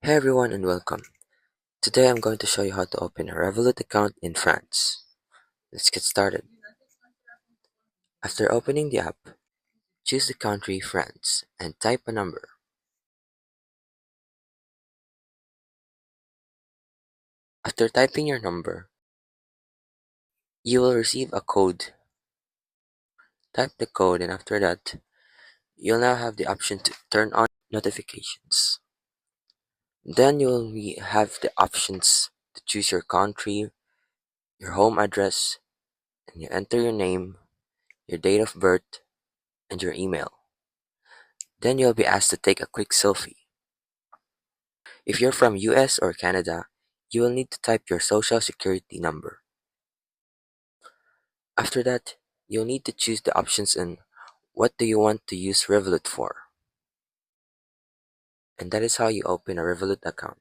Hey everyone and welcome. Today I'm going to show you how to open a Revolut account in France. Let's get started. After opening the app, choose the country France and type a number. After typing your number, you will receive a code. Type the code and after that, you'll now have the option to turn on notifications. Then have the options to choose your country, your home address, and you enter your name, your date of birth, and your email. Then you'll be asked to take a quick selfie. If you're from US or Canada, you will need to type your social security number. After that, you'll need to choose the options in what do you want to use Revolut for. And that is how you open a Revolut account.